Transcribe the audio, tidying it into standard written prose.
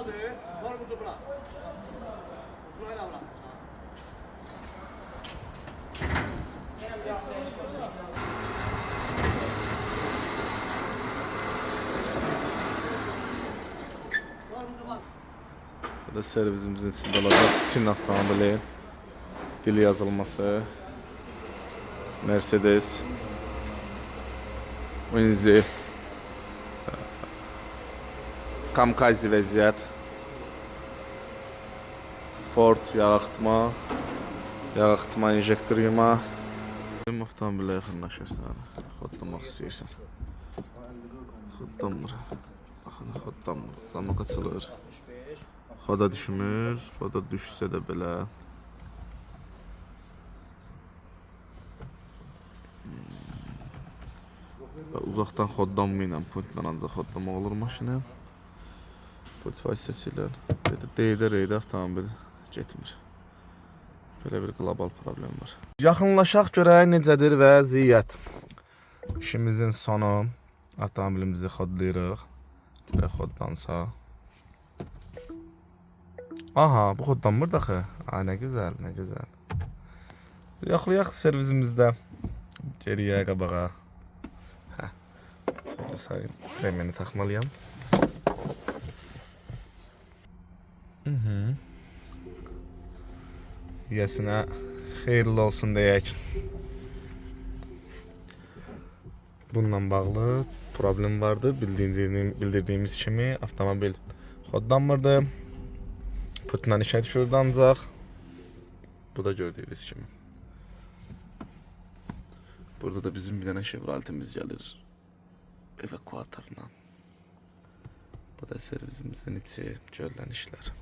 Hadi. Var bucu bırak. Sırayla bırak. Var bucu bak. Bu da servisimizin içinde olacak Çin avtomobili. Dil yazılması. Mercedes. Winzi. Kamkazi vəziyyət. Ford yağ axıtma injektor yuma. Avtomobilə yaxınlaşırsan, xodlamaq istəyirsən. Xodlanmır. Baxın, xodlanmır. Zamaq açılır. Xoda düşmür. Xoda düşsə də belə. Uzaqdan xodlanmayla, pointlə ancaq xodlamaq olur maşını. Point vasitəsilə. Deydə avtomobil getmir. Belə bir qlobal problem var. Yaxınlaşaq görək necədir vəziyyət. İşimizin sonu. Avtomobilimizi xodlayırıq. Görək xodlansa. Aha, bu xodlanmır da axı. Nə gözəl, nə gözəl. Yoxlayaq servisimizdə. Geriyə, qabağa. Şöyle sayayım. Kremini taxmalıyam. Yəsinə xeyirli olsun deyək. Bununla bağlı problem vardı. Bildirdiyimiz kimi avtomobil xodlanmırdı. Putin'den işe düşürdü ancaq. Bu da gördüyünüz kimi. Burada da bizim bir dənə Chevrolet'imiz gəlir. Evakuatorla. Bu da servisimizin içi görülən işlər.